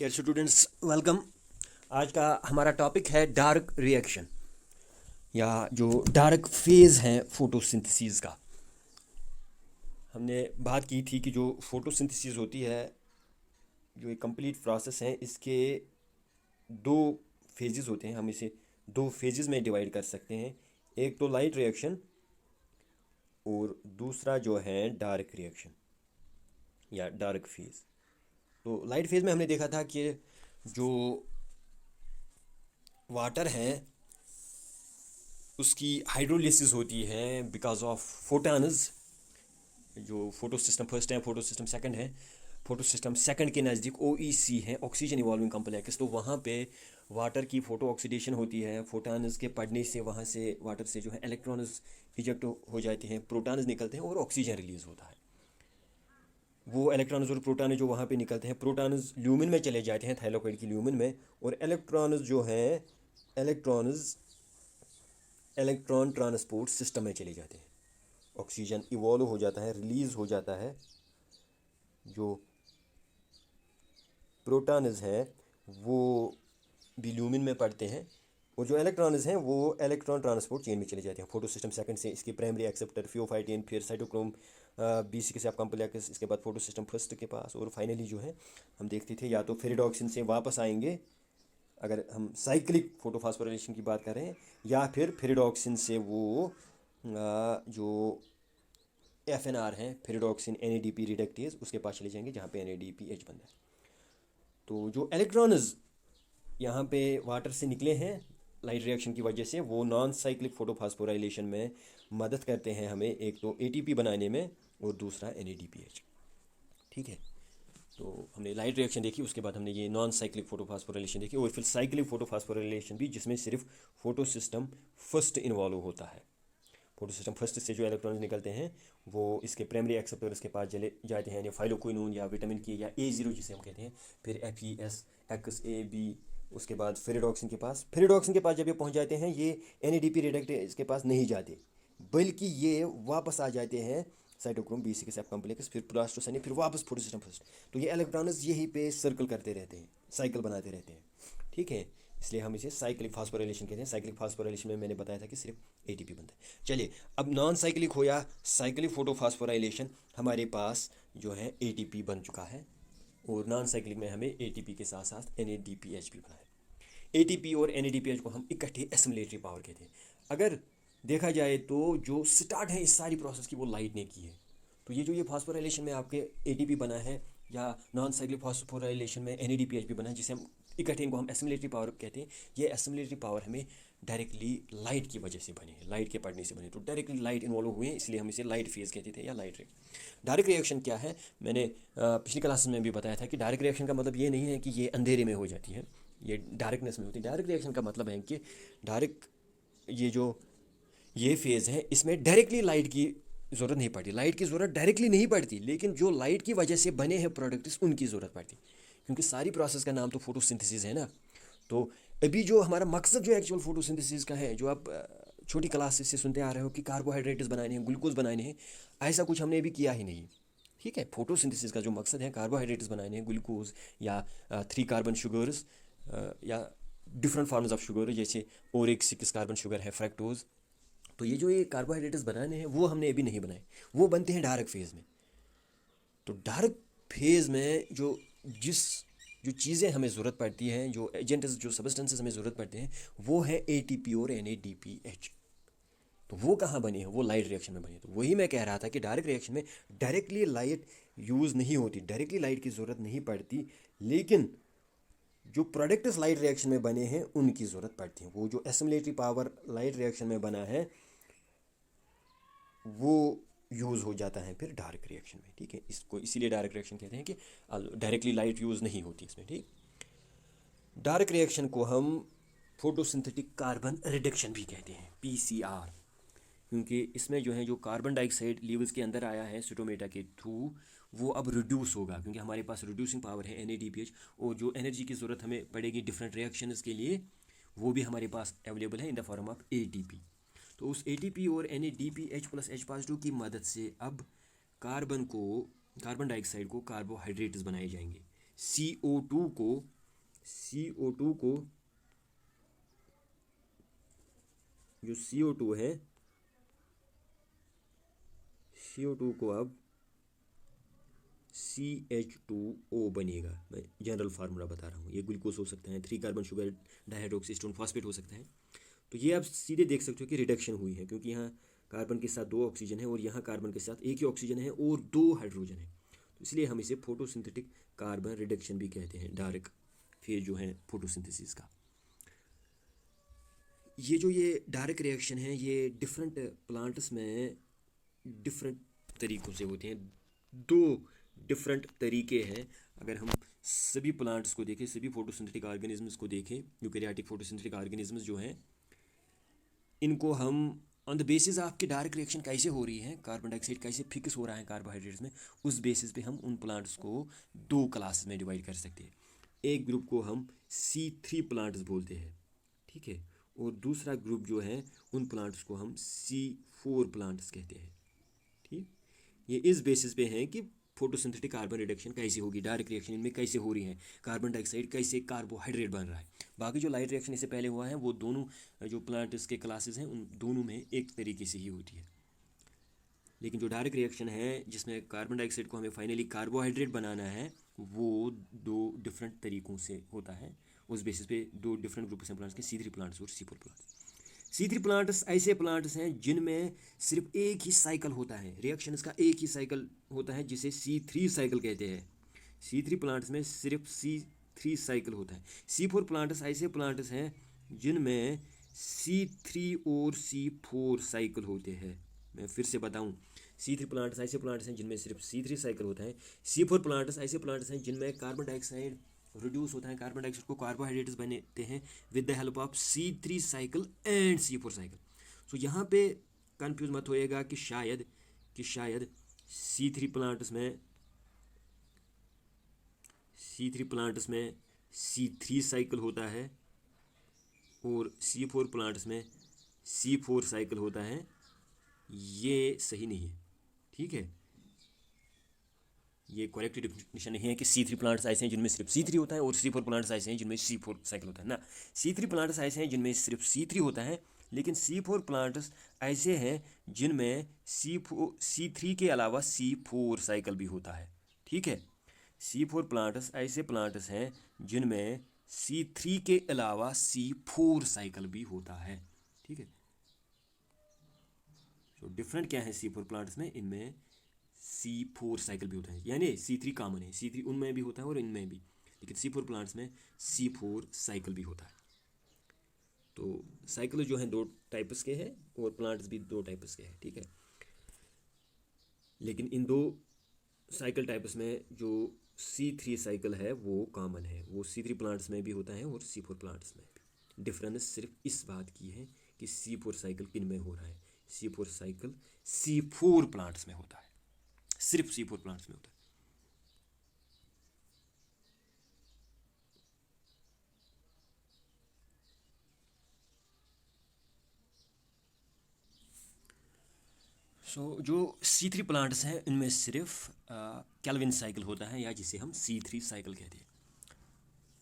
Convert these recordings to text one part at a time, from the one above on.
Dear students, welcome. आज का हमारा टॉपिक है डार्क रिएक्शन या जो डार्क फेज़ है फोटोसिंथेसिस का। हमने बात की थी कि जो फोटोसिंथेसिस होती है, जो एक कंप्लीट प्रोसेस है, इसके दो फेजेस होते हैं। हम इसे दो फेजेस में डिवाइड कर सकते हैं। एक तो लाइट रिएक्शन और दूसरा जो है डार्क रिएक्शन या डार्क फेज़। तो लाइट फेज़ में हमने देखा था कि जो वाटर है उसकी हाइड्रोलिसिस होती है बिकॉज ऑफ फोटानस। जो फोटो सिस्टम फर्स्ट है, फोटो सिस्टम सेकंड है। फोटो सिस्टम सेकंड के नज़दीक OEC है, ऑक्सीजन इवॉल्विंग कम्प्लेक्स। तो वहाँ पे वाटर की फोटो ऑक्सीडेशन होती है। फोटानस के पड़ने से वहाँ से वाटर से जो है इलेक्ट्रॉन्स इजेक्ट हो जाते हैं, प्रोटॉन्स निकलते हैं और ऑक्सीजन रिलीज होता है। वो इलेक्ट्रॉन्स और प्रोटॉन जो वहाँ पे निकलते हैं, प्रोटॉन्स ल्यूमिन में चले जाते हैं, थाइलाकोइड की ल्यूमिन में। और इलेक्ट्रॉन्स जो हैं, इलेक्ट्रॉन्स इलेक्ट्रॉन ट्रांसपोर्ट सिस्टम में चले जाते हैं। ऑक्सीजन इवॉल्व हो जाता है, रिलीज़ हो जाता है। जो प्रोटॉन्स हैं वो भी ल्यूमिन में पड़ते हैं और जो इलेक्ट्रॉन्स हैं वो इलेक्ट्रॉन ट्रांसपोर्ट चेन में चले जाते हैं। फोटो सिस्टम सेकंड से इसके प्राइमरी एक्सेप्टर फियोफाइटिन, फिर साइटोक्रोम B6 कॉम्प्लेक्स, इसके बाद फोटो सिस्टम फर्स्ट के पास, और फाइनली जो है हम देखते थे या तो फेरिडॉक्सिन से वापस आएंगे अगर हम साइक्लिक फोटोफॉस्फोराइलेशन की बात कर रहे हैं, या फिर फेरिडॉक्सिन से वो जो FNR हैं, फेरिडॉक्सिन NADP रिडक्टेज, उसके पास चले जाएंगे जहाँ पे NADPH बनता है। तो जो इलेक्ट्रॉन्स यहाँ पे वाटर से निकले हैं लाइट रिएक्शन की वजह से, वो नॉन साइक्लिक फोटोफॉस्फोराइलेशन में मदद करते हैं हमें, एक तो ATP बनाने में और दूसरा NADPH। ठीक है, तो हमने लाइट रिएक्शन देखी, उसके बाद हमने ये नॉन साइक्लिक फोटोफॉस्फोराइलेशन देखी, और फिर साइक्लिक फोटोफॉस्फोराइलेशन भी, जिसमें सिर्फ फोटो सिस्टम फर्स्ट इन्वॉल्व होता है। फोटो सिस्टम फर्स्ट से जो इलेक्ट्रॉन्स निकलते हैं वो इसके प्राइमरी एक्सेप्टर्स के पास चले जाते हैं, या फाइलोक्विनोन या विटामिन के या A0 जिसे हम कहते हैं, फिर FES, XAB, उसके बाद फेरिडॉक्सिन के पास जब ये पहुंच जाते हैं, ये NADP रिडक्टेज के पास नहीं जाते, बल्कि ये वापस आ जाते हैं साइटोक्रोम B6 कॉम्प्लेक्स, फिर प्लास्टोसनी, फिर वापस फोटो सिस्टम फर्स्ट। तो ये इलेक्ट्रॉन्स यहीं पे सर्कल करते रहते हैं, साइकिल बनाते रहते हैं। ठीक है, इसलिए हम इसे साइक्लिक फास्फोराइलेशन कहते हैं। साइक्लिक फास्फोराइलेशन में मैंने बताया था कि सिर्फ ATP बनता है। चलिए, अब नॉन साइक्लिक हो या साइक्लिक फोटोफॉस्फोराइलेशन, हमारे पास जो है ATP बन चुका है, और नॉन साइक्लिक में हमें ATP के साथ साथ NADPH भी बना है। ATP और NADPH को हम इकट्ठे एसिमिलेटरी पावर कहते हैं। अगर देखा जाए तो जो स्टार्ट है इस सारी प्रोसेस की, वो लाइट ने की है। तो ये जो ये फास्फोराइलेशन में आपके ATP बना है, या नॉन साइक्लिक फास्फोराइलेशन में NADPH भी बना है, जिसे हम इकट्ठे इनको हम एसिमिलेटरी पावर कहते हैं। ये एसिमिलेटरी पावर हमें डायरेक्टली लाइट की वजह से बनी है, लाइट के पड़ने से बनी। तो डायरेक्टली लाइट इन्वॉल्व हुए हैं, इसलिए हम इसे लाइट फेज कहते थे या लाइट रे। डायरेक्ट रिएक्शन क्या है, मैंने पिछली क्लास में भी बताया था कि डायरेक्ट रिएक्शन का मतलब ये नहीं है कि ये अंधेरे में हो जाती है, ये डायरेक्टनेस में होती है। डायरेक्ट रिएक्शन का मतलब है कि डायरेक्ट ये जो ये फेज़ है, इसमें डायरेक्टली लाइट की ज़रूरत नहीं पड़ती। लाइट की ज़रूरत डायरेक्टली नहीं पड़ती, लेकिन जो लाइट की वजह से बने हैं प्रोडक्ट्स, उनकी ज़रूरत पड़ती, क्योंकि सारी प्रोसेस का नाम तो फोटोसिंथेसिस है ना। तो अभी जो हमारा मकसद जो एक्चुअल फोटोसिंथेसिस का है, जो आप छोटी क्लास से सुनते आ रहे हो कि कार्बोहाइड्रेट्स बनाने हैं, ग्लूकोज बनाने हैं, ऐसा कुछ हमने अभी किया ही नहीं। ठीक है, फोटोसिंथेसिस का जो मकसद है, कार्बोहाइड्रेट्स बनाने हैं, ग्लूकोज या 3 कार्बन शुगर्स, या डिफरेंट फॉर्म्स ऑफ शुगर, जैसे और एक 6 कार्बन शुगर है, फ्रैक्टोज। तो ये जो ये कार्बोहाइड्रेट्स बनाने हैं, वो हमने अभी नहीं बनाए, वो बनते हैं डार्क फेज़ में। तो डार्क फेज़ में जिस जो चीज़ें हमें ज़रूरत पड़ती हैं, जो एजेंट्स, जो सब्सटेंसेस हमें ज़रूरत पड़ते हैं, वो है ATP और NADPH। तो वो कहाँ बनी है, वो लाइट रिएक्शन में बनी है। तो वही मैं कह रहा था कि डायरेक्ट रिएक्शन में डायरेक्टली लाइट यूज़ नहीं होती, डायरेक्टली लाइट की ज़रूरत नहीं पड़ती, लेकिन जो प्रोडक्ट्स लाइट रिएक्शन में बने हैं उनकी ज़रूरत पड़ती है। वो जो एसिमिलेटरी पावर लाइट रिएक्शन में बना है, वो यूज़ हो जाता है फिर डार्क रिएक्शन में। ठीक है, इसको इसीलिए डार्क रिएक्शन कहते हैं कि डायरेक्टली लाइट यूज़ नहीं होती इसमें। ठीक, डार्क रिएक्शन को हम फोटोसिंथेटिक कार्बन रिडक्शन भी कहते हैं, PCR, क्योंकि इसमें जो है जो कार्बन डाइऑक्साइड लीवर्स के अंदर आया है सिटोमेटा के थ्रू, वो अब रिड्यूस होगा, क्योंकि हमारे पास रिड्यूसिंग पावर है NADPH, और जो एनर्जी की ज़रूरत हमें पड़ेगी डिफरेंट रिएक्शंस के लिए, वो भी हमारे पास अवेलेबल है in the form of ATP। तो उस ATP और NADPH+H+2 की मदद से अब कार्बन डाइऑक्साइड को कार्बोहाइड्रेट्स बनाए जाएंगे। CO2 को जो CO2 है, CO2 को अब CH2O बनेगा। मैं जनरल फार्मूला बता रहा हूँ। ये ग्लूकोज हो सकता है, 3 carbon sugar dihydroxy stone phosphate हो सकता है। तो ये आप सीधे देख सकते हो कि रिडक्शन हुई है, क्योंकि यहाँ कार्बन के साथ 2 ऑक्सीजन है और यहाँ कार्बन के साथ 1 ही ऑक्सीजन है और 2 हाइड्रोजन है। तो इसलिए हम इसे फोटोसिंथेटिक कार्बन रिडक्शन भी कहते हैं, डायरेक्ट फेज जो है फोटोसिंथेसिस का। ये डायरेक्ट रिएक्शन है, ये डिफरेंट प्लांट्स में डिफरेंट तरीक़ों से होते हैं। 2 डिफरेंट तरीके हैं। अगर हम सभी प्लांट्स को देखें, सभी फोटोसिंथेटिक ऑर्गेनिजम्स को देखें, यूकैरियोटिक फोटोसिंथेटिक ऑर्गेनिजम्स जो हैं, इनको हम ऑन द बेसिस ऑफ कि डायरेक्ट रिएक्शन कैसे हो रही है, कार्बन डाइऑक्साइड कैसे फिक्स हो रहा है कार्बोहाइड्रेट्स में, उस बेसिस पे हम उन प्लांट्स को 2 क्लासेस में डिवाइड कर सकते हैं। एक ग्रुप को हम C3 प्लांट्स बोलते हैं, ठीक है, और दूसरा ग्रुप जो है उन प्लांट्स को हम C4 प्लांट्स कहते हैं, ठीक। ये इस बेसिस पे हैं कि फोटोसिंथेटिक कार्बन रिडक्शन कैसे होगी, डायरेक्ट रिएक्शन इनमें कैसे हो रही है, कार्बन डाइऑक्साइड कैसे कार्बोहाइड्रेट बन रहा है। बाकी जो लाइट रिएक्शन इससे पहले हुआ है वो दोनों जो प्लांट्स के क्लासेस हैं उन दोनों में एक तरीके से ही होती है। लेकिन जो डायरेक्ट रिएक्शन है जिसमें कार्बन डाइऑक्साइड को हमें फाइनली कार्बोहाइड्रेट बनाना है, वो 2 डिफरेंट तरीक़ों से होता है। उस बेसिस पे 2 डिफरेंट ग्रुप्स हैं प्लांट्स के, C3 प्लांट्स और C4 प्लांट्स। C3 प्लांट्स ऐसे प्लांट्स हैं जिनमें सिर्फ एक ही साइकिल होता है, रिएक्शंस का एक ही साइकिल होता है, जिसे C3 साइकिल कहते हैं। C3 प्लांट्स में सिर्फ C3 साइकिल होता है। C4 प्लांट्स ऐसे प्लांट्स हैं जिनमें C3 और C4 साइकिल होते हैं। मैं फिर से बताऊं, C3 प्लांट्स ऐसे प्लांट्स हैं जिनमें सिर्फ C3 साइकिल होता है। C4 प्लांट्स ऐसे प्लांट्स हैं जिनमें कार्बन डाइऑक्साइड रिड्यूस होता है, कार्बन डाइऑक्साइड को कार्बोहाइड्रेट्स बनते हैं with the help of C3 cycle and C4 cycle. So यहाँ पे कंफ्यूज मत होइएगा कि शायद C3 प्लांट्स में C3 साइकिल होता है और C4 प्लांट्स में C4 साइकिल होता है। ये सही नहीं है, ठीक है। ये करेक्ट डेफिनेशन नहीं है कि C3 प्लांट्स ऐसे हैं जिनमें सिर्फ C3 होता है और C4 प्लांट्स ऐसे हैं जिनमें C4 साइकिल होता है ना। C3 प्लांट्स ऐसे हैं जिनमें सिर्फ C3 होता है, लेकिन C4 प्लांट्स ऐसे हैं जिनमें C3 के अलावा C4 साइकिल भी होता है, ठीक है। C4 प्लांट्स ऐसे प्लांट्स हैं जिनमें C3 के अलावा C4 साइकिल भी होता है, ठीक है। तो डिफरेंट क्या है C4 प्लांट्स में, इनमें C4 साइकिल भी होता है, यानी C3 कॉमन है, C3 उनमें भी होता है और इनमें भी, लेकिन C4 प्लांट्स में C4 साइकिल भी होता है। तो साइकिल जो है 2 टाइप्स के हैं और प्लांट्स भी 2 टाइप्स के हैं, ठीक है। लेकिन इन 2 साइकिल टाइप्स में जो C3 साइकिल है वो कॉमन है, वो C3 प्लांट्स में भी होता है और C4 प्लांट्स में भी। डिफरेंस सिर्फ इस बात की है कि C4 साइकिल किन में हो रहा है। C4 साइकिल C4 प्लांट्स में होता है, सिर्फ C4 प्लांट्स में होता है। जो C3 प्लांट्स हैं इनमें सिर्फ केल्विन साइकिल होता है, या जिसे हम C3 साइकिल कहते हैं।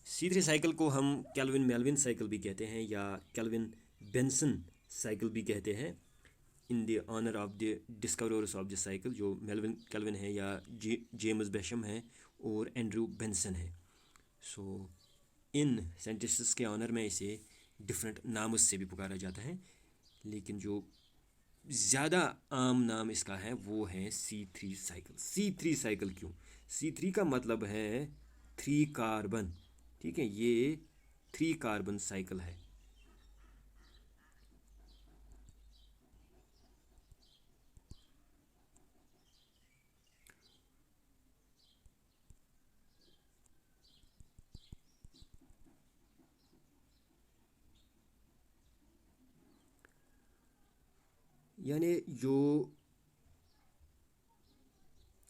C3 साइकिल को हम केल्विन मेल्विन साइकिल भी कहते हैं या केल्विन बेंसन साइकिल भी कहते हैं, in the honour of the discoverers of the cycle, जो मेल्विन केल्विन है या जेम्स बेशम है और एंड्रू बेंसन है। सो इन साइंटिस्ट्स के ऑनर में इसे डिफरेंट नामों से भी पुकारा जाता है, लेकिन जो ज़्यादा आम नाम इसका है वो है C3 साइकिल। C3 साइकिल क्यों? C3 का मतलब है 3 कार्बन, ठीक है, ये 3 कार्बन साइकिल है। यानी जो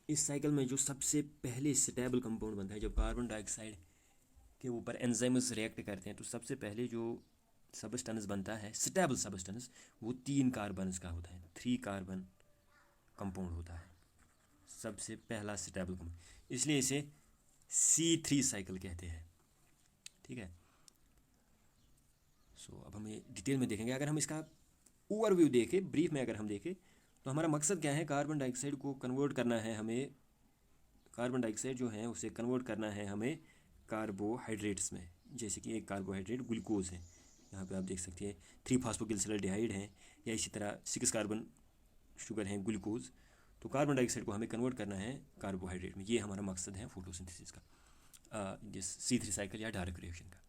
इस साइकिल में जो सबसे पहले स्टेबल कंपाउंड बनता है, जब कार्बन डाइऑक्साइड के ऊपर एंजाइम्स रिएक्ट करते हैं तो सबसे पहले जो सबस्टेंस बनता है स्टेबल सबस्टेंस, वो 3 कार्बन का होता है, 3 कार्बन कंपाउंड होता है, सबसे पहला स्टेबल कंपाउंड। इसलिए इसे C3 साइकिल कहते हैं, ठीक है। सो अब हम ये डिटेल में देखेंगे। अगर हम इसका ओवरव्यू देखें, ब्रीफ में अगर हम देखें, तो हमारा मकसद क्या है, कार्बन डाइऑक्साइड को कन्वर्ट करना है हमें, कार्बन डाइऑक्साइड जो है उसे कन्वर्ट करना है हमें कार्बोहाइड्रेट्स में। जैसे कि एक कार्बोहाइड्रेट ग्लूकोज है, यहाँ पे आप देख सकते हैं 3 फॉस्फोगिलिसराइड है, या इसी तरह 6 कार्बन शुगर है ग्लूकोज। तो कार्बन डाइऑक्साइड को हमें कन्वर्ट करना है कार्बोहाइड्रेट में। ये हमारा मकसद है फोटोसिंथेसिस का, जिस C3 साइकिल या डार्क रिएक्शन का।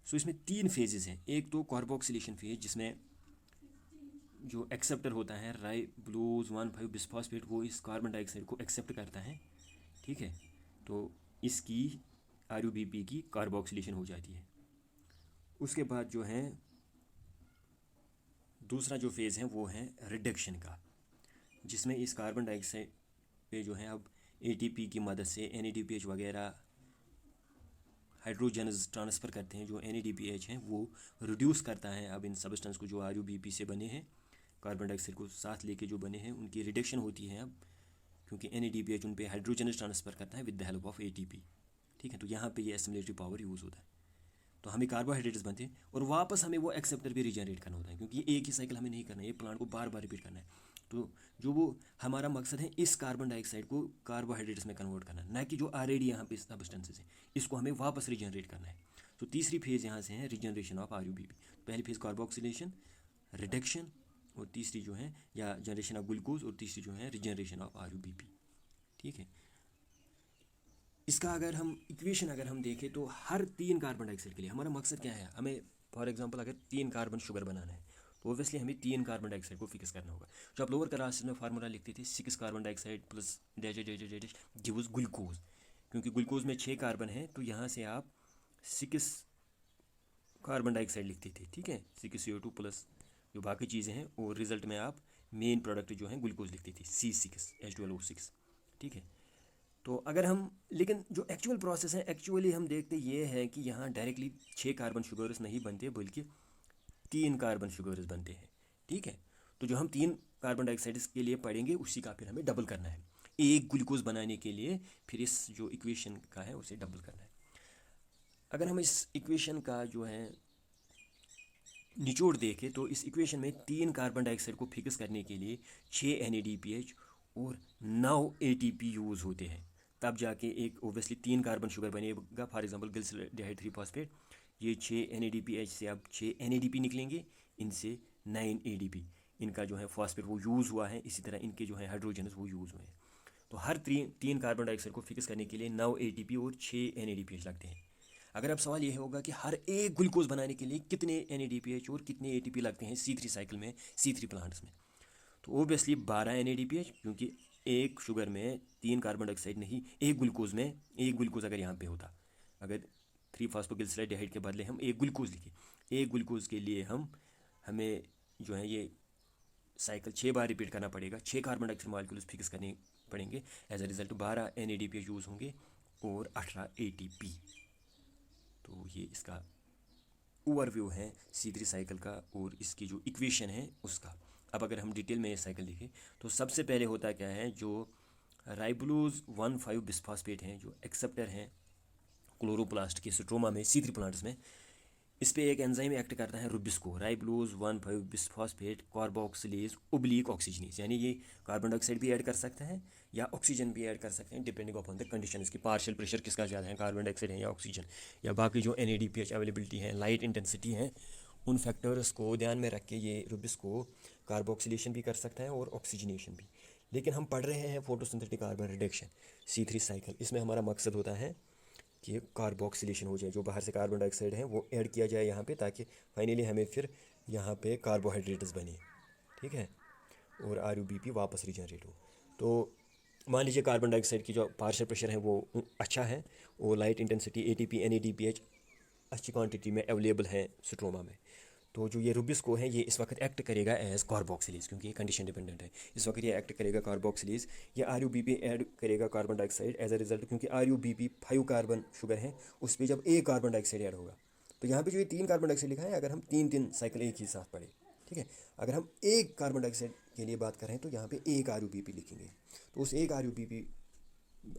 सो इसमें 3 फेजेस हैं। एक तो कार्बोक्सिलेशन फेज, जिसमें जो एक्सेप्टर होता है राइबोलोज 1,5 बिस्फॉस्फेट, वो इस कार्बन डाइऑक्साइड को एक्सेप्ट करता है, ठीक है। तो इसकी RUBP की कार्बोक्सिलेशन हो जाती है। उसके बाद जो है दूसरा जो फेज़ है वो है रिडक्शन का, जिसमें इस कार्बन डाइऑक्साइड पे जो है अब ATP की मदद से NADPH वगैरह हाइड्रोजन्स ट्रांसफ़र करते हैं। जो NADPH हैं वो रिड्यूस करता है अब इन सब्सटेंस को जो RUBP से बने हैं, कार्बन डाइऑक्साइड को साथ लेके जो बने हैं, उनकी रिडक्शन होती है अब, क्योंकि NADPH उन पे हाइड्रोजन्स ट्रांसफ़र करता है with the help of ATP, ठीक है। तो यहाँ पे ये एसिमिलेटरी पावर यूज़ होता है। तो हमें कार्बोहाइड्रेट्स बनते हैं और वापस हमें वो एक्सेप्टर भी रिजनरेट करना होता है, क्योंकि ये एक ही साइकिल हमें नहीं करना है, ये प्लांट को बार बार रिपीट करना है। तो जो वो हमारा मकसद है इस कार्बन डाइऑक्साइड को कार्बोहाइड्रेट्स में कन्वर्ट करना, ना कि जो ऑलरेडी यहाँ पे सब्सटेंसेस है इसको हमें वापस रिजनरेट करना है। तो तीसरी फेज़ यहाँ से है रिजनरेशन ऑफ RUBP। पहली फेज़ कार्बोक्सिलेशन, रिडक्शन, और तीसरी जो है या जनरेशन ऑफ ग्लूकोज, और तीसरी जो है रिजनरेशन ऑफ RUBP, ठीक है। इसका अगर हम इक्वेशन अगर हम देखें तो हर 3 कार्बन डाइऑक्साइड के लिए हमारा मकसद क्या है, हमें फॉर एग्जांपल अगर 3 कार्बन शुगर बनाना है तो ओबियसली हमें 3 कार्बन डाइऑक्साइड को फिक्स करना होगा। जो आप लोअर क्लासेस में फार्मूला लिखते थे 6 carbon dioxide plus dash dash dash dash gives glucose, क्योंकि ग्लूकोज में 6 कार्बन है तो यहाँ से आप 6 कार्बन डाइऑक्साइड लिखते थे, ठीक है, 6CO2 प्लस जो बाकी चीज़ें हैं, और रिजल्ट में आप मेन प्रोडक्ट जो है ग्लूकोज लिखते थे C6H12O6, ठीक है। तो अगर हम, लेकिन जो एक्चुअल प्रोसेस है एक्चुअली हम देखते ये है कि यहाँ डायरेक्टली 6 कार्बन शुगर्स नहीं बनते बल्कि 3 कार्बन शुगर्स बनते हैं, ठीक है। तो जो हम 3 कार्बन डाइऑक्साइड के लिए पढ़ेंगे उसी का फिर हमें डबल करना है एक ग्लूकोज बनाने के लिए, फिर इस जो इक्वेशन का है उसे डबल करना है। अगर हम इस इक्वेशन का जो है निचोड़ देखें तो इस इक्वेशन में 3 कार्बन डाइऑक्साइड को फिक्स करने के लिए 6 NADPH और 9 ATP यूज़ होते हैं, तब जाके एक ओबियसली 3 कार्बन शुगर बनेगा। फॉर एग्जांपल ग्लिसरॉल्डिहाइड 3 फॉस्फेट, ये 6 NADPH से अब 6 NADP निकलेंगे, इनसे 9 ADP, इनका जो है फॉस्फेट वो यूज़ हुआ है, इसी तरह इनके जो है हाइड्रोजन वो यूज़ हुए हैं। तो हर 3 कार्बन डाइऑक्साइड को फिक्स करने के लिए 9 ATP और 6 NADPH लगते हैं। अगर अब सवाल ये होगा कि हर एक ग्लूकोज बनाने के लिए कितने NADPH और कितने ATP लगते हैं C3 साइकिल में, C3 प्लांट्स में, तो ओबियसली 12 NADPH, क्योंकि एक शुगर में 3 कार्बन डाइऑक्साइड नहीं, एक ग्लूकोज में, एक ग्लूकोज अगर यहाँ पे होता, अगर 3 फॉस्फोगिलिसराइड के बदले हम एक ग्लूकोज लिखे, एक ग्लूकोज के लिए हमें जो है ये साइकिल 6 बार रिपीट करना पड़ेगा, 6 कार्बन डाइऑक्साइड मॉलिक्यूल्स फिक्स करने पड़ेंगे। As a result 12 NADPH use होंगे और 18 ATP। तो ये इसका ओवरव्यू है C3 साइकिल का और इसकी जो इक्वेशन है उसका। अब अगर हम डिटेल में ये साइकिल देखें तो सबसे पहले होता क्या है, जो राइबोलोज 1,5 बिस्फॉस्फेट हैं, जो एक्सेप्टर हैं क्लोरोप्लास्ट के स्ट्रोमा में C3 प्लांट्स में, इस पे एक एंजाइम एक्ट करता है rubisco, ribulose 1,5 bisphosphate carboxylase oblique oxygenase, यानी ये कार्बन डाइऑक्साइड भी ऐड कर सकते हैं या ऑक्सीजन भी ऐड कर सकते हैं डिपेंडिंग अपॉन द कंडीशन। इसकी पार्शियल प्रेशर किसका ज़्यादा है, कार्बन डाइऑक्साइड है या ऑक्सीजन, या बाकी जो NADPH अवेलेबिलिटी है, लाइट इंटेंसिटी है, उन फैक्टर्स को ध्यान में रख के ये रुबिस्को कार्बोक्सिलेशन भी कर सकता है और ऑक्सीजनेशन भी। लेकिन हम पढ़ रहे हैं photosynthetic carbon reduction C3 cycle, इसमें हमारा मकसद होता है कि कार्बोक्सिलेशन हो जाए, जो बाहर से कार्बन डाइऑक्साइड है वो ऐड किया जाए यहाँ पे, ताकि फाइनली हमें फिर यहाँ पे कार्बोहाइड्रेट्स बने, ठीक है, और RUBP वापस रिजनरेट हो। तो मान लीजिए कार्बन डाइऑक्साइड की जो पार्शियल प्रेशर है वो अच्छा है और लाइट इंटेंसिटी ATP NADPH अच्छी क्वांटिटी में अवेलेबल है स्ट्रोमा में, तो जो ये रुबिस्को है ये इस वक्त एक्ट करेगा एज कार्बोक्सिलेज, क्योंकि ये कंडीशन डिपेंडेंट है। इस वक्त ये एक्ट करेगा कार्बोक्सिलेज, ये RUBP ऐड करेगा carbon dioxide as a result, क्योंकि RUBP 5 कार्बन शुगर है, उस पर जब एक कार्बन डाइऑक्साइड ऐड होगा, तो यहाँ पे जो ये 3 कार्बन डाइऑक्साइड लिखा है, अगर हम 3 साइकिल एक ही साथ पढ़े, ठीक है, अगर हम एक कार्बन डाइऑक्साइड के लिए बात करें तो यहाँ पे एक RUBP लिखेंगे, तो उस एक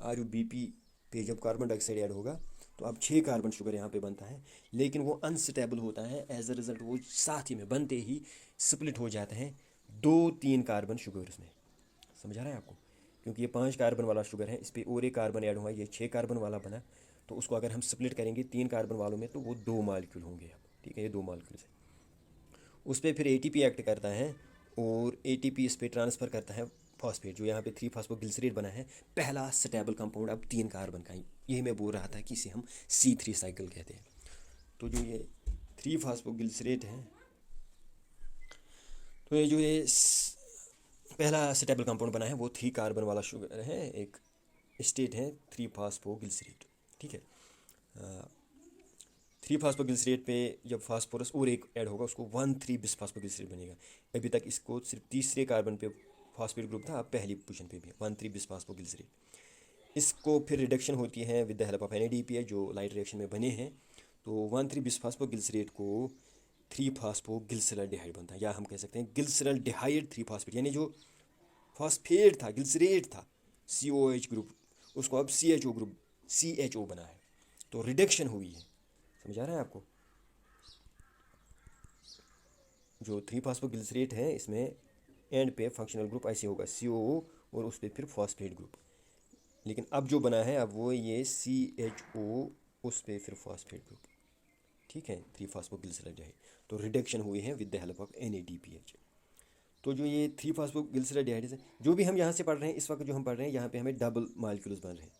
RUBP पे जब कार्बन डाइऑक्साइड ऐड होगा तो अब 6 कार्बन शुगर यहाँ पे बनता है, लेकिन वो अनस्टेबल होता है। एज अ रिज़ल्ट वो साथ ही में बनते ही स्प्लिट हो जाते हैं 2-3 कार्बन शुगर्स में। समझ आ रहा है आपको? क्योंकि ये 5 कार्बन वाला शुगर है, इस पर और एक कार्बन ऐड हुआ, ये 6 कार्बन वाला बना, तो उसको अगर हम स्प्लिट करेंगे 3 कार्बन वालों में तो वो 2 मालिक्यूल होंगे अब। ठीक है, ये 2 मालिक्यूल्स है। उस पर फिर एटीपी एक्ट करता है और एटीपी इस पर ट्रांसफ़र करता है फॉस्फेट, जो यहाँ पे 3-फॉस्फोग्लिसरेट बना है, पहला स्टेबल कंपाउंड अब 3 कार्बन का ही। यही मैं बोल रहा था कि इसे हम C3 साइकिल कहते हैं। तो जो ये 3-फॉस्फोग्लिसरेट है, तो ये जो ये पहला स्टेबल कंपाउंड बना है वो 3 कार्बन वाला शुगर है, एक स्टेट है 3-फॉस्फोग्लिसरेट। ठीक है, 3-फॉस्फोग्लिसरेट पे जब फास्फोरस और एक ऐड होगा उसको 1,3-बिसफॉस्फोग्लिसरेट बनेगा। अभी तक इसको सिर्फ तीसरे कार्बन पे फॉस्फेट ग्रुप था, अब पहली पोजीशन पे भी 1,3-बिसफॉस्फोग्लिसरेट। इसको फिर रिडक्शन होती है with the help of NADPH जो लाइट रिएक्शन में बने हैं, तो 1,3-बिसफॉस्फोग्लिसरेट को 3-फॉस्फोग्लिसरल्डिहाइड बनता है, या हम कह सकते हैं ग्लिसरल्डिहाइड 3-फॉस्फेट, यानी जो फॉस्फेट था, ग्लिसरेट था, COH ग्रुप, उसको अब CHO ग्रुप CHO बना है, तो रिडक्शन हुई है। समझ आ रहा है आपको? जो 3-फॉस्फोग्लिसरेट है इसमें एंड पे फंक्शनल ग्रुप ऐसे होगा COO और उस पर फिर फॉस्फेट ग्रुप, लेकिन अब जो बना है अब वो ये CHO, उस पर फिर फॉस्फेट ग्रुप। ठीक है, 3-फॉस्फोग्लिसराइड, तो रिडक्शन हुई है with the help of NADPH। तो जो ये 3-फॉस्फोग्लिसराइड है, जो भी हम यहाँ से पढ़ रहे हैं इस वक्त, जो हम पढ़ रहे हैं यहाँ पे हमें डबल मालिक्यूल्स बन रहे हैं,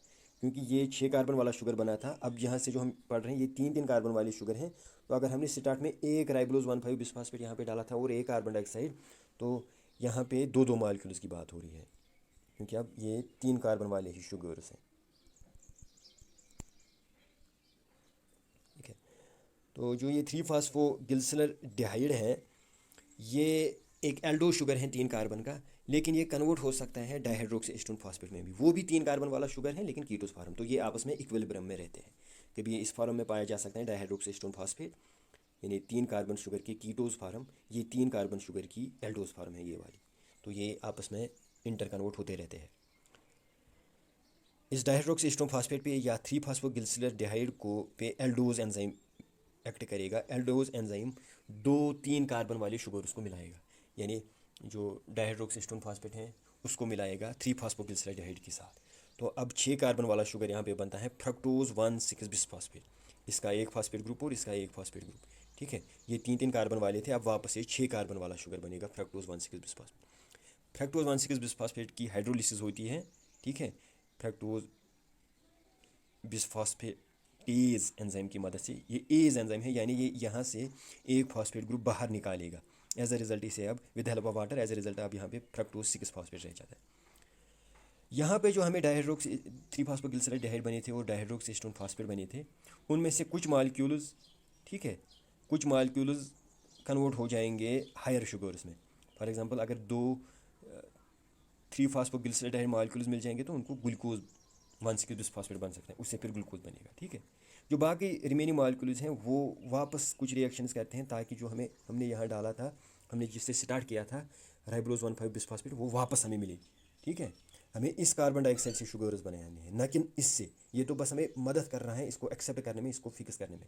क्योंकि ये 6 कार्बन वाला शुगर बना था। अब यहाँ से जो हम पढ़ रहे हैं ये 3-3 कार्बन वाले शुगर हैं। तो अगर हमने स्टार्ट में एक राइबोलोज 1,5-बिसफॉस्फेट यहाँ पे डाला था और एक कार्बन डाइऑक्साइड, तो यहाँ पे 2-2 मालिक्यूल्स की बात हो रही है, क्योंकि अब ये 3 कार्बन वाले ही शुगर्स हैं। ठीक है, तो जो ये 3-फॉस्फोग्लिसरल्डिहाइड है, ये एक एल्डो शुगर है 3 कार्बन का, लेकिन ये कन्वर्ट हो सकता है डाइहाइड्रोक्सी फॉस्फेट में भी, वो भी 3 कार्बन वाला शुगर है लेकिन कीटोस फार्म, तो ये आपस में इक्विलिब्रियम में रहते हैं। कभी ये इस फार्म में पाया जा सकता है डाइहाइड्रोक्सी फॉस्फेट, यानी 3 कार्बन शुगर की कीटोस फार्म, ये 3 कार्बन शुगर की एल्डोस फार्म है ये वाली, तो ये आपस में इंटर कन्वर्ट होते रहते हैं। इस डाइहाइड्रोक्सी फॉस्फेट पे या 3-फॉस्फोग्लिसरल्डिहाइड को पे एल्डोज एंजाइम एक्ट करेगा। एल्डोज एंजाइम 2-3 कार्बन वाले शुगर उसको मिलाएगा, यानी जो डाइहाइड्रोक्सी फॉस्फेट है उसको मिलाएगा 3-फॉस्फोग्लिसराइड के साथ। तो अब 6 कार्बन वाला शुगर यहाँ पे बनता है फ्रक्टोज 1,6-बिसफॉस्फेट, इसका एक फॉस्फेट ग्रुप और इसका एक फॉस्फेट ग्रुप। ठीक है, ये 3-3 कार्बन वाले थे, अब वापस से 6 कार्बन वाला शुगर बनेगा फ्रक्टोज 1,6-बिसफॉस्फेट। फ्रक्टोज 1,6-बिसफॉस्फेट की हाइड्रोलिसिस होती है। ठीक है, फ्रक्टोज बिसफॉस्फेटेज एंजाइम की मदद से, ये एज एंजाइम है, यानी ये यहाँ से एक फॉस्फेट ग्रुप बाहर निकालेगा। एज अ रिजल्ट इसे अब with help of water, as a result अब यहाँ पे फ्रक्टोज 6-फॉस्फेट रह जाता है। यहाँ पे जो हमें डाइहाइड्रोक्सी 3-फॉस्फोग्लिसराइड बने थे और डाइहाइड्रोक्सी फॉस्फेट बने थे, उनमें से कुछ मालिक्यूल्स, ठीक है, कुछ मालिक्यूल्स कन्वर्ट हो जाएंगे हायर शुगर्स में। फॉर एग्जांपल अगर 3-फॉस्फोग्लिसराइड मालिक्यूल्स मिल जाएंगे तो उनको ग्लूकोज 1,6-बिसफॉस्फेट बन सकते हैं, उससे फिर ग्लूकोज बनेगा। ठीक है, जो बाकी रिमेनिंग मालिक्यूल्स हैं वो वापस कुछ रिएक्शंस करते हैं ताकि जो हमने यहाँ डाला था, हमने जिससे स्टार्ट किया था राइबोलोज 1,5-बिसफॉस्फेट, वो वापस हमें मिले। ठीक है, हमें इस कार्बन डाइऑक्साइड से शुगर्स बनाने हैं, न कि इससे। ये तो बस हमें मदद कर रहा है इसको एक्सेप्ट करने में, इसको फिक्स करने में।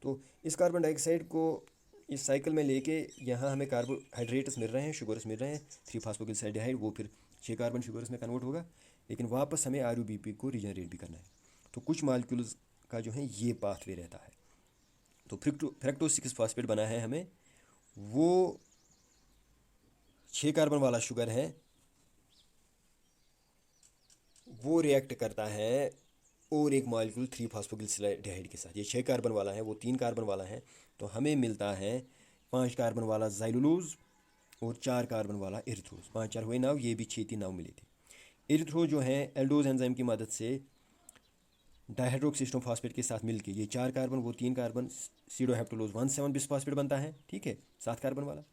तो इस कार्बन डाइऑक्साइड को इस साइकिल में लेके यहाँ हमें कार्बोहाइड्रेट्स मिल रहे हैं, शुगर्स मिल रहे हैं 3-फॉस्फोग्लिसराइड, वो फिर 6 कार्बन शुगर्स में कन्वर्ट होगा, लेकिन वापस हमें RUBP को रीजनरेट भी करना है। तो कुछ मालिक्यूल्स का जो है ये पाथवे रहता है। तो फ्रक्टोज 6-फॉस्फेट बना है हमें, वो 6 कार्बन वाला शुगर है, वो रिएक्ट करता है और एक मॉलिक्यूल 3-फॉस्फोग्लिसराइड के साथ। ये 6 कार्बन वाला है, वो 3 कार्बन वाला है, तो हमें मिलता है 5 कार्बन वाला ज़ाइलुलोज और 4 कार्बन वाला इरिथ्रोज। 5-4 हुए 9, ये भी 6 थी, 9 मिले थे। इरिथ्रो जो है एल्डोज एंजाइम की मदद से डाइहाइड्रोक्सी फॉस्फेट के साथ मिलके ये 4 कार्बन वो 3 कार्बन सीडोहेप्टुलोज 1,7-बिसफॉस्फेट बनता है। ठीक है, 7 कार्बन वाला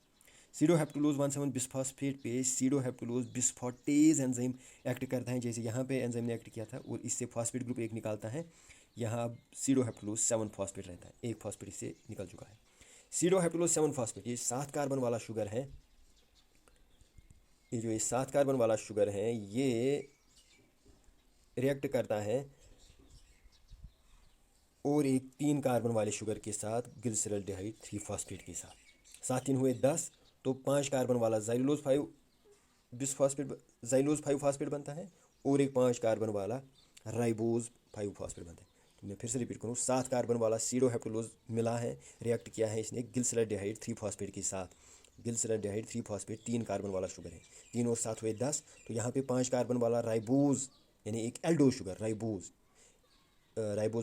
सीडोहेप्टुलोज 1,7-बिसफॉस्फेट पे सीडोहेप्टुलोज बिस्फोटेज एंजाइम एक्ट करता है, जैसे यहाँ पे एंजाइम ने एक्ट किया था, और इससे फॉस्फेट ग्रुप एक निकालता है। यहाँ अब सीडोहेप्टुलोज 7-फॉस्फेट रहता है, एक फॉस्फेट इससे निकल चुका है। सीडोहेप्टुलोज 7-फॉस्फेट ये 7 कार्बन वाला शुगर है। ये जो ये 7 कार्बन वाला शुगर है ये रिएक्ट करता है और एक 3 कार्बन वाले शुगर के साथ ग्लिसरॉल्डिहाइड 3 फॉस्फेट के साथ, 7 3 हुए 10, तो 5 कार्बन वाला ज़ाइलोज 5 बिसफॉस्फेट, ज़ाइलोज 5 फॉस्फेट बनता है, और एक 5 कार्बन वाला राइबोज 5 फॉस्फेट बनता है। तो मैं फिर से रिपीट करूँ, 7 कार्बन वाला सीडोहेप्टेलोज मिला है, रिएक्ट किया है इसने ग्लिसरॉल्डिहाइड 3 फॉस्फेट के साथ। ग्लिसरॉल्डिहाइड 3 फॉस्फेट 3 कार्बन वाला शुगर है, 3 और 7 हुए 10, तो यहाँ पे 5 कार्बन वाला राइबोज यानी एक एल्डोज शुगर राइबोज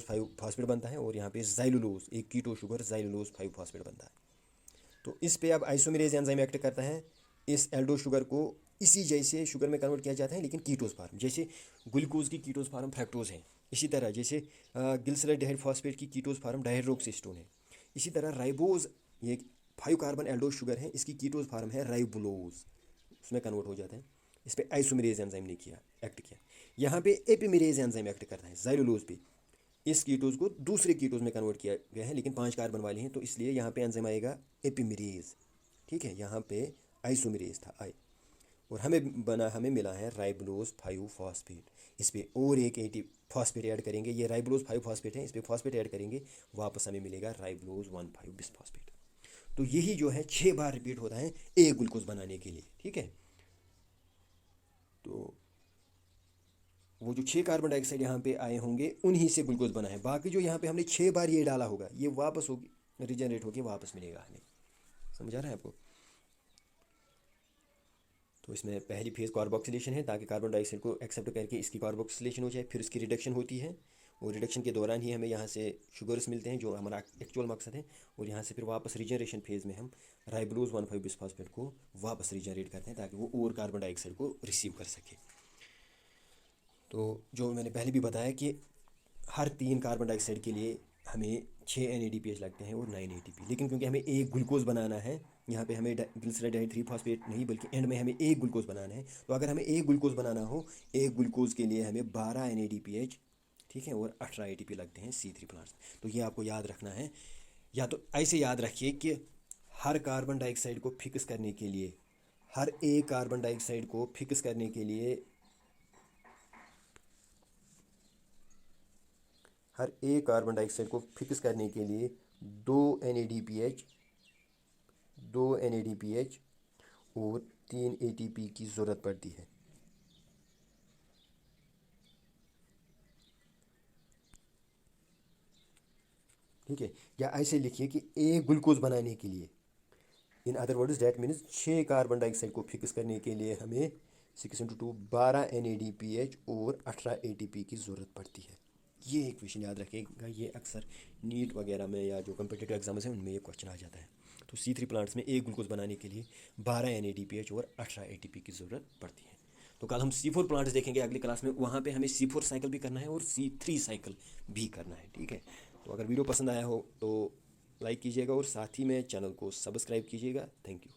5 फॉस्फेट बनता है, और यहाँ पे ज़ाइलोलोज एक कीटो शुगर ज़ाइलोलोज 5 फॉस्फेट बनता है। तो इस पे अब आइसोमेरेज एंजाइम एक्ट करता है, इस एल्डो शुगर को इसी जैसे शुगर में कन्वर्ट किया जाता है, लेकिन कीटोज फार्म, जैसे ग्लूकोज की कीटोज फार्म फ्रक्टोज है, इसी तरह जैसे ग्लिसरॉल्डिहाइड फॉस्फेट की कीटोज फार्म डायहैड्रोक्सिस्टोन है, इसी तरह राइबोज ये 5 कार्बन एल्डो शुगर है, इसकी कीटोज फार्म है राइबोलोज, उसमें कन्वर्ट हो जाता है। इस पर आइसोमेरेज एंजाइम ने किया एक्ट किया। यहाँ पे एपिमेरेज एंजाइम एक्ट करता है ज़ाइलोलोज पे, इस कीटोज को दूसरे कीटोज में कन्वर्ट किया गया है, लेकिन 5 कार्बन वाले हैं, तो इसलिए यहाँ पे एंजाइम आएगा एपिमेरेज। ठीक है, यहाँ पे आइसोमेरेज था आई, और हमें मिला है राइबोलोज 5 फॉस्फेट। इस पर और एक 80 फॉस्फेट ऐड करेंगे, ये राइबोलोज 5 फॉस्फेट है, इस पर फॉस्फेट ऐड करेंगे, वापस हमें मिलेगा राइबोलोज 1,5 बिसफॉस्फेट। तो यही जो है 6 बार रिपीट होता है एक ग्लूकोज बनाने के लिए। ठीक है, तो वो जो 6 कार्बन डाइऑक्साइड यहाँ पे आए होंगे उन्हीं से ग्लूकोज बना है, बाकी जो यहाँ पे हमने 6 बार ये डाला होगा ये वापस होगी, रिजनरेट होके वापस मिलेगा हमें। समझा रहा है आपको? तो इसमें पहली फेज़ कार्बोक्सिलेशन है, ताकि कार्बन डाइऑक्साइड को एक्सेप्ट करके इसकी कार्बोक्सिलेशन हो जाए, फिर इसकी रिडक्शन होती है, और रिडक्शन के दौरान ही हमें यहाँ से शुगर्स मिलते हैं जो हमारा एक्चुअल मकसद है, और यहाँ से फिर वापस रिजनरेशन फेज़ में हम राइबोलोज 1,5 बिसफॉस्फेट को वापस रिजनरेट करते हैं, ताकि वो और कार्बन डाइऑक्साइड को रिसीव कर सके। तो जो मैंने पहले भी बताया कि हर 3 कार्बन डाइऑक्साइड के लिए हमें 6 NADPH लगते हैं और 9 ATP, लेकिन क्योंकि हमें एक ग्लूकोज बनाना है, यहाँ पे हमें ग्लिसरॉल्डिहाइड 3 फॉस्फेट नहीं बल्कि एंड में हमें एक ग्लूकोज बनाना है, तो अगर हमें एक ग्लूकोज बनाना हो, एक ग्लूकोज के लिए हमें 12 NADPH, ठीक है, और 18 ATP लगते हैं C3 प्लांट्स। तो ये आपको याद रखना है, या तो ऐसे याद रखिए कि हर कार्बन डाइऑक्साइड को फिक्स करने के लिए, हर एक कार्बन डाइऑक्साइड को फिक्स करने के लिए, हर एक कार्बन डाइऑक्साइड को फिक्स करने के लिए 2 NADPH, 2 NADPH और 3 ATP की ज़रूरत पड़ती है। ठीक है, या ऐसे लिखिए कि एक ग्लूकोज बनाने के लिए, in other words that means 6 carbon dioxide को फिक्स करने के लिए हमें 6 × 2 12 NADPH और 18 ATP की ज़रूरत पड़ती है। ये एक क्वेश्चन याद रखिएगा, ये अक्सर नीट वगैरह में या जो कम्पिटिटिव एग्जाम्स हैं उनमें ये क्वेश्चन आ जाता है। तो C3 प्लांट्स में एक ग्लूकोज बनाने के लिए 12 NADPH और 18 ATP की ज़रूरत पड़ती है। तो कल हम C4 प्लांट्स देखेंगे अगली क्लास में, वहाँ पे हमें C4 साइकिल भी करना है और C3 साइकिल भी करना है। ठीक है, तो अगर वीडियो पसंद आया हो तो लाइक कीजिएगा, और साथ ही में चैनल को सब्सक्राइब कीजिएगा। Thank you.